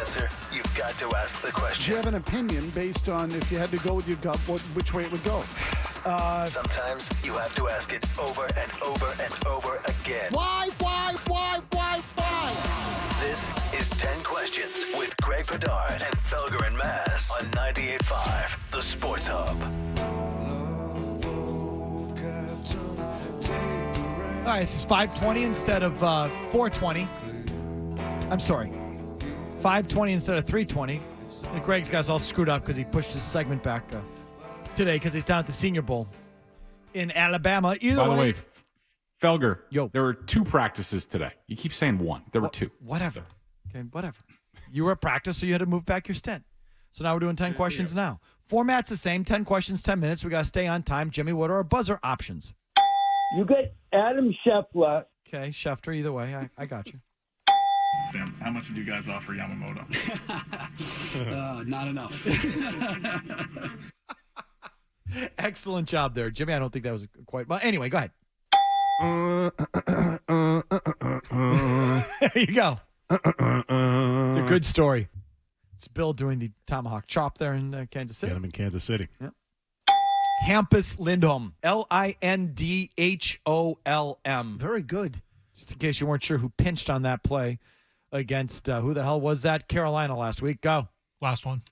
answer, you've got to ask the question. Do you have an opinion based on if you had to go with your gut, which way it would go? Sometimes you have to ask it over and over and over again. Why? This is 10 Questions with Greg Bedard and Felger Mazz on 98.5, The Sports Hub. All right, this is 5:20 instead of 4:20. I'm sorry, 5:20 instead of 3:20. Greg's got us all screwed up because he pushed his segment back today because he's down at the Senior Bowl in Alabama. By the way, Felger, Yo. there were 2 practices today. You keep saying 1. There were 2. Whatever. Okay, whatever. You were at practice, so you had to move back your stint. So now we're doing 10 questions now. Format's the same, 10 questions, 10 minutes. We got to stay on time. Jimmy, what are our buzzer options? You get Adam Scheffler. Okay, Schefter, either way. I got you. Sam, how much did you guys offer Yamamoto? Not enough. Excellent job there, Jimmy. I don't think that was quite... Well, anyway, go ahead. There you go. It's a good story. It's Bill doing the tomahawk chop there in Kansas City. Get him in Kansas City. Yep. Hampus Lindholm. Lindholm. Very good. Just in case you weren't sure who pinched on that play against, who the hell was that? Carolina last week. Go. Last one.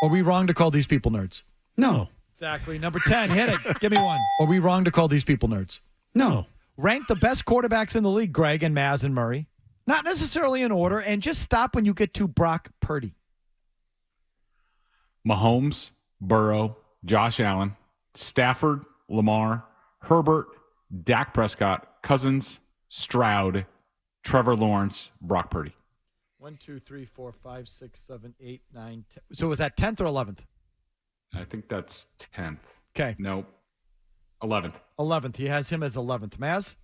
Are we wrong to call these people nerds? No. Exactly. Number 10, hit it. Give me one. Are we wrong to call these people nerds? No. Rank the best quarterbacks in the league, Greg and Mazz and Murray. Not necessarily in order, and just stop when you get to Brock Purdy. Mahomes, Burrow, Josh Allen, Stafford, Lamar, Herbert, Dak Prescott, Cousins, Stroud, Trevor Lawrence, Brock Purdy. 1, 2, 3, 4, 5, 6, 7, 8, 9, 10. So was that 10th or 11th? I think that's 10th. Okay. Nope. 11th. 11th. He has him as 11th. Mazz?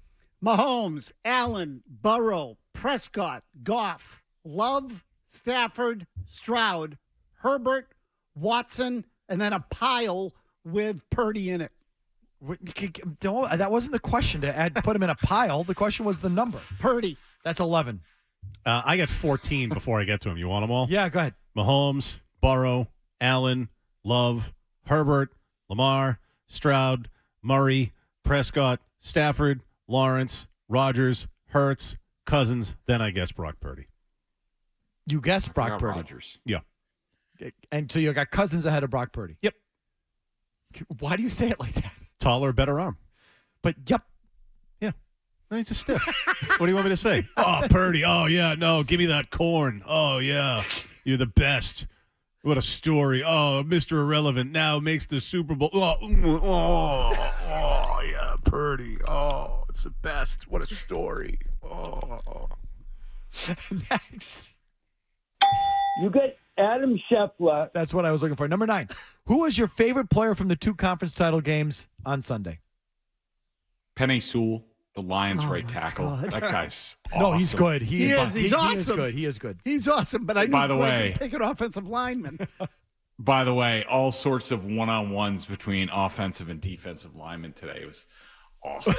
Mahomes, Allen, Burrow, Prescott, Goff, Love, Stafford, Stroud, Herbert, Watson, and then a pile with Purdy in it. That wasn't the question to put him in a pile. The question was the number. Purdy. That's 11. I got 14 before I get to him. You want them all? Yeah, go ahead. Mahomes, Burrow, Allen, Love, Herbert, Lamar, Stroud, Murray, Prescott, Stafford, Lawrence, Rodgers, Hurts, Cousins, then I guess Brock Purdy. You guessed Brock Purdy. Rodgers. Yeah. And so you got Cousins ahead of Brock Purdy. Yep. Why do you say it like that? Taller, better arm. But, yep. Yeah. No, he's a stiff. What do you want me to say? Oh, Purdy. Oh, yeah. No, give me that corn. Oh, yeah. You're the best. What a story. Oh, Mr. Irrelevant now makes the Super Bowl. Oh, yeah, Purdy. Oh, it's the best. What a story. Oh. Next. You get Adam Scheffler. That's what I was looking for. Number 9. Who was your favorite player from the 2 conference title games on Sunday? Penei Sewell, the Lions right tackle. God. That guy's awesome. No, he's good. He is. He's awesome. He is good. He's awesome, but I knew By the Greg way- would pick an offensive lineman. By the way, all sorts of one-on-ones between offensive and defensive linemen today. It was awesome.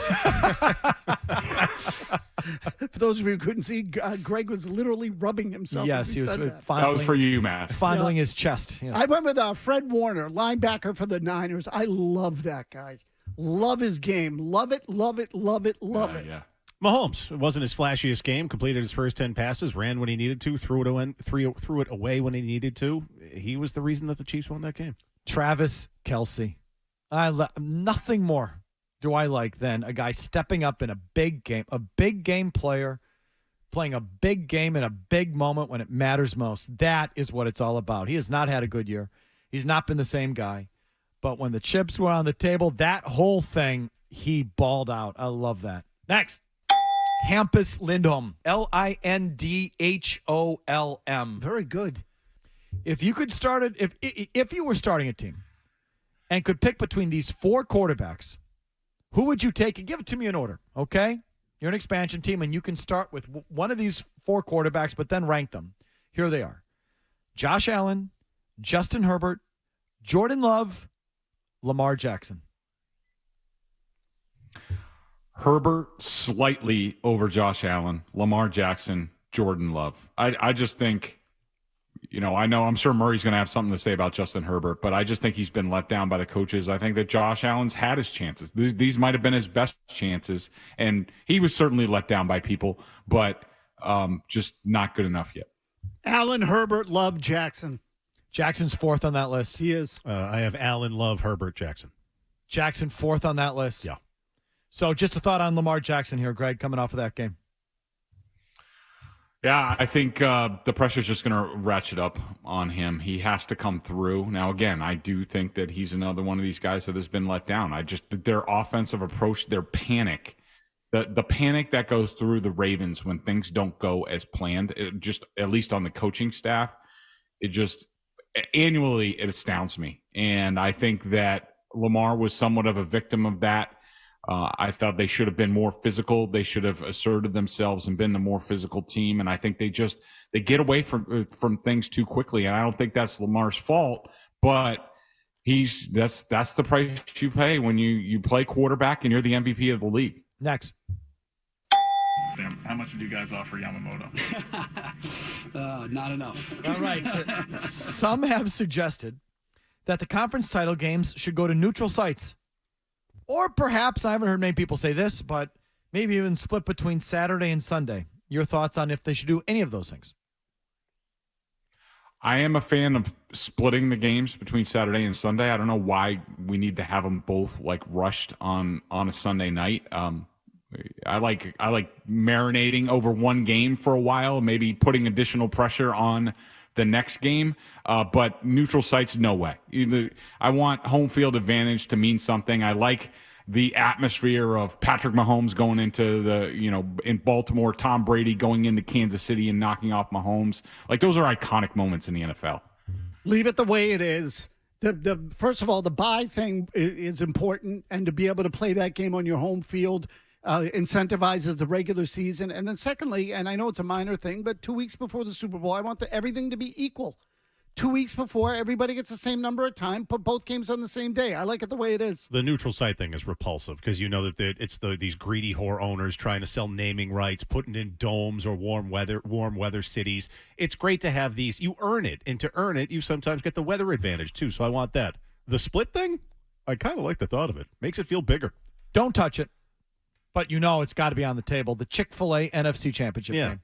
For those of you who couldn't see, Greg was literally rubbing himself. Yes, as he was said that. That was for you, Matt. fondling his chest. Yes. I went with Fred Warner, linebacker for the Niners. I love that guy. Love his game. Love it, love it, love it, love it. Yeah. Mahomes. It wasn't his flashiest game. Completed his first 10 passes, ran when he needed to, threw it away when he needed to. He was the reason that the Chiefs won that game. Travis Kelce. Nothing more do I like than a guy stepping up in a big game player, playing a big game in a big moment when it matters most. That is what it's all about. He has not had a good year. He's not been the same guy. But when the chips were on the table, that whole thing, he balled out. I love that. Next. Hampus Lindholm. Lindholm. Very good. If you could start it, if you were starting a team and could pick between these 4 quarterbacks, who would you take? And give it to me in order, okay? You're an expansion team, and you can start with one of these 4 quarterbacks, but then rank them. Here they are. Josh Allen, Justin Herbert, Jordan Love, Lamar Jackson. Herbert slightly over Josh Allen, Lamar Jackson, Jordan Love. I just think I'm sure Murray's going to have something to say about Justin Herbert, but I just think he's been let down by the coaches. I think that Josh Allen's had his chances. These might have been his best chances, and he was certainly let down by people, but just not good enough yet. Allen, Herbert, Love, Jackson. Jackson's fourth on that list. He is. I have Allen, Love, Herbert, Jackson. Jackson fourth on that list. Yeah. So just a thought on Lamar Jackson here, Greg, coming off of that game. Yeah, I think the pressure's just going to ratchet up on him. He has to come through. Now, again, I do think that he's another one of these guys that has been let down. Their offensive approach, their panic, the panic that goes through the Ravens when things don't go as planned, just at least on the coaching staff, it just annually it astounds me. And I think that Lamar was somewhat of a victim of that. I thought they should have been more physical. They should have asserted themselves and been the more physical team. And I think they get away from things too quickly. And I don't think that's Lamar's fault, but that's the price you pay when you play quarterback and you're the MVP of the league. Next. Sam, how much did you guys offer Yamamoto? Not enough. All right. Some have suggested that the conference title games should go to neutral sites. Or perhaps, I haven't heard many people say this, but maybe even split between Saturday and Sunday. Your thoughts on if they should do any of those things? I am a fan of splitting the games between Saturday and Sunday. I don't know why we need to have them both like rushed on a Sunday night. I like marinating over one game for a while, maybe putting additional pressure on the next game, but neutral sites, no way. I want home field advantage to mean something. I like the atmosphere of Patrick Mahomes going into in Baltimore, Tom Brady going into Kansas City and knocking off Mahomes. Like, those are iconic moments in the NFL. Leave it the way it is. First of all, the bye thing is important, and to be able to play that game on your home field incentivizes the regular season. And then secondly, and I know it's a minor thing, but 2 weeks before the Super Bowl, I want everything to be equal. 2 weeks before, everybody gets the same number of time, put both games on the same day. I like it the way it is. The neutral site thing is repulsive because you know that it's these greedy whore owners trying to sell naming rights, putting in domes or warm weather cities. It's great to have these. You earn it, and to earn it, you sometimes get the weather advantage too. So I want that. The split thing, I kind of like the thought of it. Makes it feel bigger. Don't touch it. But it's got to be on the table. The Chick-fil-A NFC Championship game.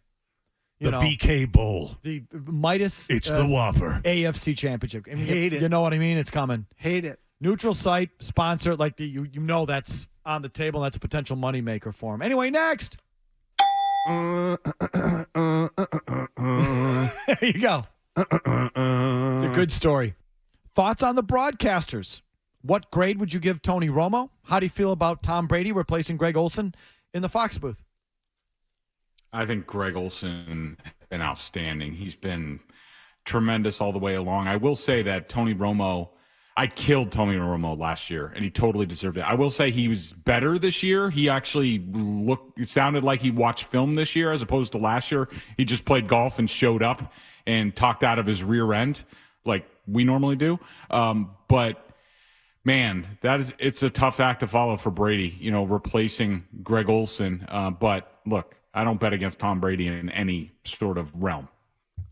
The BK Bowl. The Midas. It's the Whopper. AFC Championship. I mean, Hate it. You know what I mean? It's coming. Hate it. Neutral site, sponsor, like that's on the table. And that's a potential moneymaker for him. Anyway, next. There you go. It's a good story. Thoughts on the broadcasters? What grade would you give Tony Romo? How do you feel about Tom Brady replacing Greg Olsen in the Fox booth? I think Greg Olsen has been outstanding. He's been tremendous all the way along. I will say that Tony Romo, I killed Tony Romo last year, and he totally deserved it. I will say he was better this year. He actually it sounded like he watched film this year as opposed to last year. He just played golf and showed up and talked out of his rear end like we normally do. But man, it's a tough act to follow for Brady, replacing Greg Olsen. But look, I don't bet against Tom Brady in any sort of realm.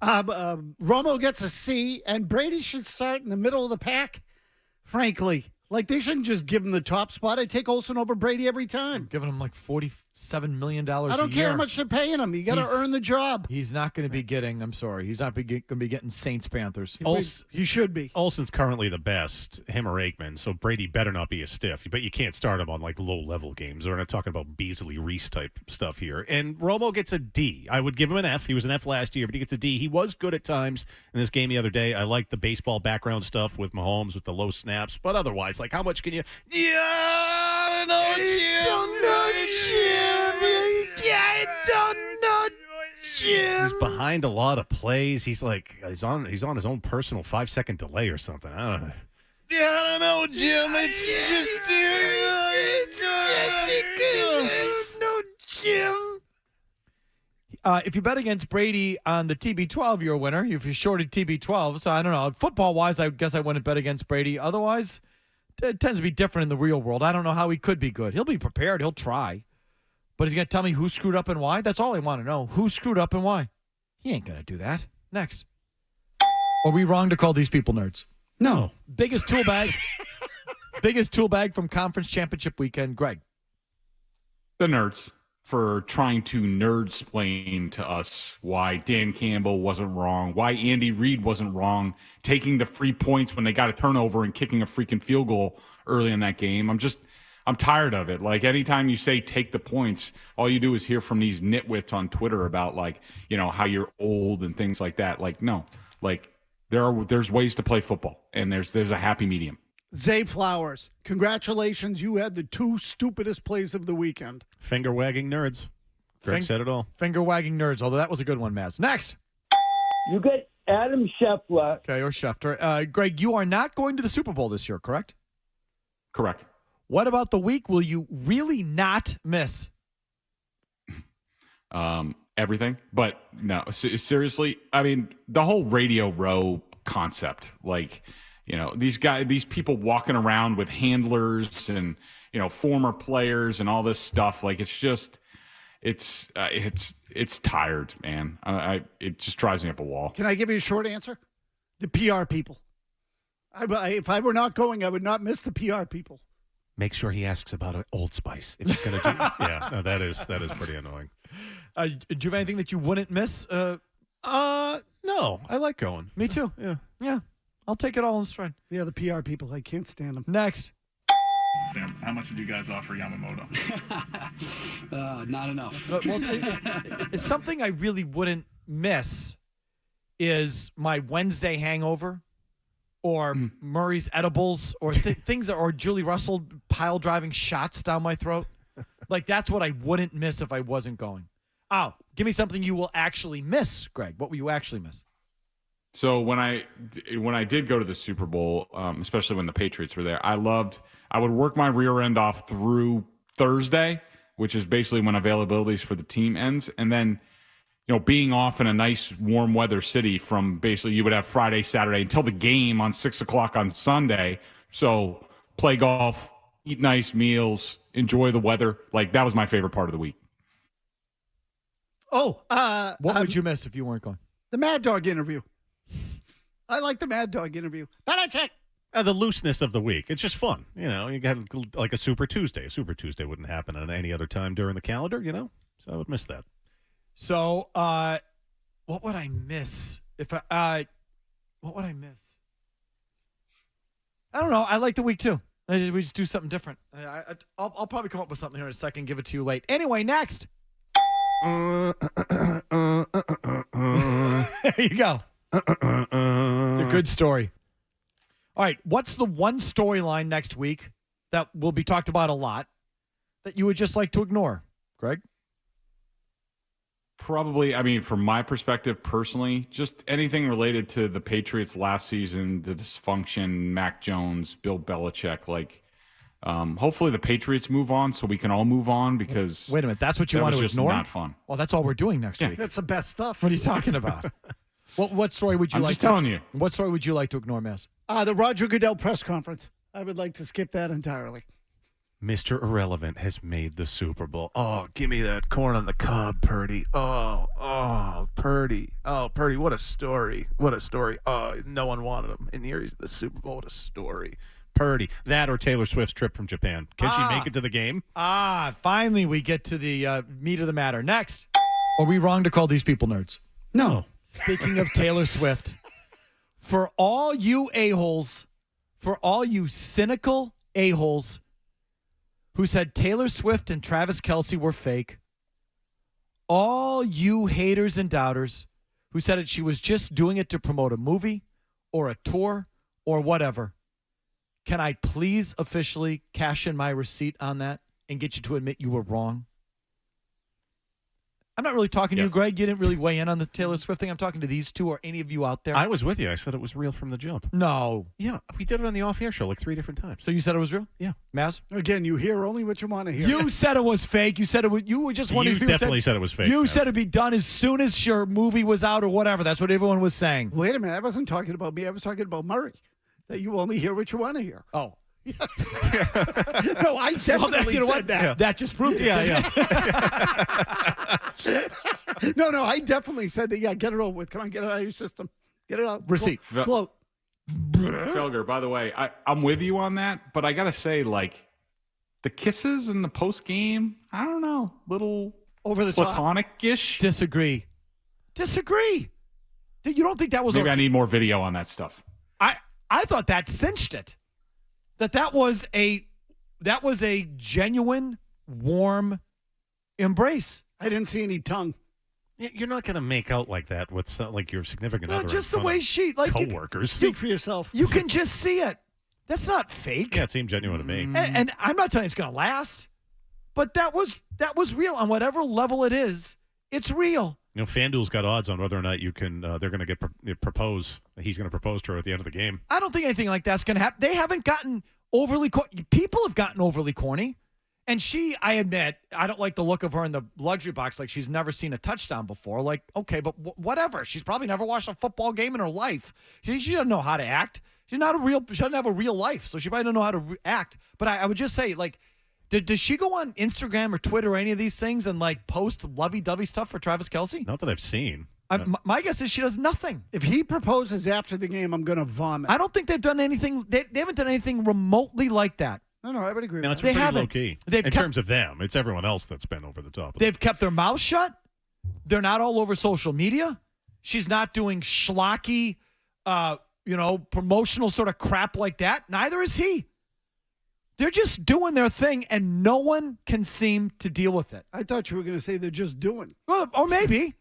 Romo gets a C, and Brady should start in the middle of the pack, frankly. Like, they shouldn't just give him the top spot. I take Olsen over Brady every time. Giving him like $47 million a year. I don't care how much they're paying him. You got to earn the job. He's not going to be getting, I'm sorry, he's not going to be getting Saints Panthers. He should be. Olsen's currently the best, him or Aikman, so Brady better not be a stiff. But you can't start him on like low-level games. We're not talking about Beasley-Reese type stuff here. And Romo gets a D. I would give him an F. He was an F last year, but he gets a D. He was good at times in this game the other day. I liked the baseball background stuff with Mahomes with the low snaps. But otherwise, like, how much can you... Yeah, I don't know, Jim. He's behind a lot of plays. He's on his own personal 5-second delay or something. I don't know. Yeah, I don't know, Jim. It's just Jim. If you bet against Brady on the TB12, you're a winner. If you shorted TB12, so I don't know. Football-wise, I guess I wouldn't bet against Brady. Otherwise, it tends to be different in the real world. I don't know how he could be good. He'll be prepared. He'll try. But he's going to tell me who screwed up and why? That's all I want to know. Who screwed up and why? He ain't going to do that. Next. Are we wrong to call these people nerds? No. Biggest tool bag. Biggest tool bag from conference championship weekend, Greg. The nerds for trying to nerd-splain to us why Dan Campbell wasn't wrong, why Andy Reid wasn't wrong, taking the free points when they got a turnover and kicking a freaking field goal early in that game. I'm tired of it. Like, anytime you say take the points, all you do is hear from these nitwits on Twitter about, like, you know, how you're old and things like that. Like, no. Like, there's ways to play football, and there's a happy medium. Zay Flowers, congratulations. You had the 2 stupidest plays of the weekend. Finger wagging nerds. Greg said it all. Finger wagging nerds, although that was a good one, Mazz. Next. You get Adam Scheffler. Okay, or Schefter. Greg, you are not going to the Super Bowl this year, correct? Correct. What about the week will you really not miss? Everything. But no, seriously, I mean, the whole Radio Row concept, like, you know, these people walking around with handlers and, you know, former players and all this stuff. Like, it's tired, man. It just drives me up a wall. Can I give you a short answer? The PR people. If I were not going, I would not miss the PR people. Make sure he asks about Old Spice. If he's going to do yeah, no, that is pretty annoying. Do you have anything that you wouldn't miss? No, I like going. Me too. Yeah. I'll take it all in stride. Yeah, the PR people, I can't stand them. Next. Sam, how much did you guys offer Yamamoto? Not enough. Well, it's something I really wouldn't miss is my Wednesday hangover or Murray's edibles or things that, or Julie Russell pile driving shots down my throat. Like, that's what I wouldn't miss if I wasn't going. Oh, give me something you will actually miss, Greg. What will you actually miss? So when I did go to the Super Bowl, especially when the Patriots were there, I would work my rear end off through Thursday, which is basically when availabilities for the team ends. And then, you know, being off in a nice warm weather city from basically you would have Friday, Saturday until the game on 6 o'clock on Sunday. So play golf, eat nice meals, enjoy the weather. Like, that was my favorite part of the week. What would you miss if you weren't going? The Mad Dog interview. I like the Mad Dog interview. Belichick. The looseness of the week. It's just fun. You know, you got like a Super Tuesday. A Super Tuesday wouldn't happen at any other time during the calendar, you know? So I would miss that. So, what would I miss? What would I miss? I don't know. I like the week, too. We just do something different. I'll probably come up with something here in a second, give it to you late. Anyway, next. There you go. It's a good story. All right, what's the one storyline next week that will be talked about a lot that you would just like to ignore, Greg? Probably, I mean, from my perspective personally, just anything related to the Patriots last season, the dysfunction, Mac Jones, Bill Belichick, like, hopefully the Patriots move on so we can all move on because... Wait a minute, that's what you want to ignore? Not fun. Well, that's all we're doing next week. That's the best stuff. What are you talking about? What story would you I'm like just telling you. What story would you like to ignore, Mazz? The Roger Goodell press conference. I would like to skip that entirely. Mr. Irrelevant has made the Super Bowl. Oh, give me that corn on the cob, Purdy. Oh, Purdy. Oh, Purdy, what a story. What a story. Oh, no one wanted him. And here he's at the Super Bowl. What a story. Purdy. That or Taylor Swift's trip from Japan. Can she make it to the game? Finally we get to the meat of the matter. Next. Are we wrong to call these people nerds? No. Speaking of Taylor Swift, for all you a-holes, for all you cynical a-holes who said Taylor Swift and Travis Kelce were fake, all you haters and doubters who said that she was just doing it to promote a movie or a tour or whatever, can I please officially cash in my receipt on that and get you to admit you were wrong? I'm not really talking to you, Greg. You didn't really weigh in on the Taylor Swift thing. I'm talking to these two or any of you out there. I was with you. I said it was real from the jump. No. Yeah, we did it on the off-air show like 3 different times. So you said it was real? Yeah. Mazz? Again, you hear only what you want to hear. You said it was fake. You said it was, you were just one of these people. You definitely said it was fake. You said it'd be done as soon as your movie was out or whatever. That's what everyone was saying. Wait a minute. I wasn't talking about me. I was talking about Murray. That you only hear what you want to hear. Oh. No, I definitely said that. Yeah. That just proved it. Yeah. No, I definitely said that. Yeah, get it over with. Come on, get it out of your system. Get it out. Receipt. Float. Felger, by the way, I'm with you on that, but I got to say, like, the kisses in the post game, I don't know, little Over the top. platonic-ish. Disagree. You don't think that was Maybe okay? I need more video on that stuff. I thought that cinched it. That was a genuine, warm embrace. I didn't see any tongue. You're not going to make out like that with like your significant other. Just the way she like coworkers. Speak for yourself. You can just see it. That's not fake. Yeah, it seemed genuine to me. And I'm not telling you it's going to last, but that was real on whatever level it is. It's real. FanDuel's got odds on whether or not you can. They're going to get propose. He's going to propose to her at the end of the game. I don't think anything like that's going to happen. They haven't gotten overly people have gotten overly corny. And I admit, I don't like the look of her in the luxury box like she's never seen a touchdown before. Like, okay, but whatever. She's probably never watched a football game in her life. She doesn't know how to act. She doesn't have a real life, so she probably don't know how to act. But I would just say, like, does she go on Instagram or Twitter or any of these things and, like, post lovey-dovey stuff for Travis Kelce? Not that I've seen. My guess is she does nothing. If he proposes after the game, I'm going to vomit. I don't think they've done anything. They haven't done anything remotely like that. No, I would agree No, with it's that. been pretty haven't. low key. They've In kept- terms of them, it's everyone else that's been over the top. They've kept their mouths shut. They're not all over social media. She's not doing schlocky, promotional sort of crap like that. Neither is he. They're just doing their thing, and no one can seem to deal with it. I thought you were going to say they're just doing. Well, or maybe.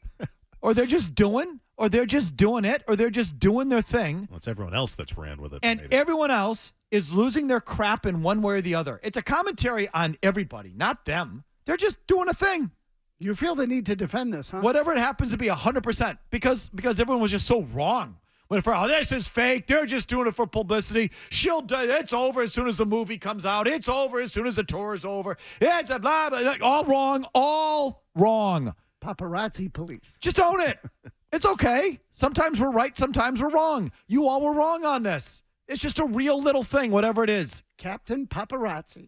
Or they're just doing, or they're just doing it, or they're just doing their thing. Well, it's everyone else that's ran with it. And everyone else is losing their crap in one way or the other. It's a commentary on everybody, not them. They're just doing a thing. You feel the need to defend this, huh? Whatever it happens to be, 100%. Because everyone was just so wrong. This is fake. They're just doing it for publicity. It's over as soon as the movie comes out. It's over as soon as the tour is over. It's a blah, blah. All wrong. All wrong. Paparazzi police. Just own it. It's okay. Sometimes we're right. Sometimes we're wrong. You all were wrong on this. It's just a real little thing, whatever it is. Captain Paparazzi.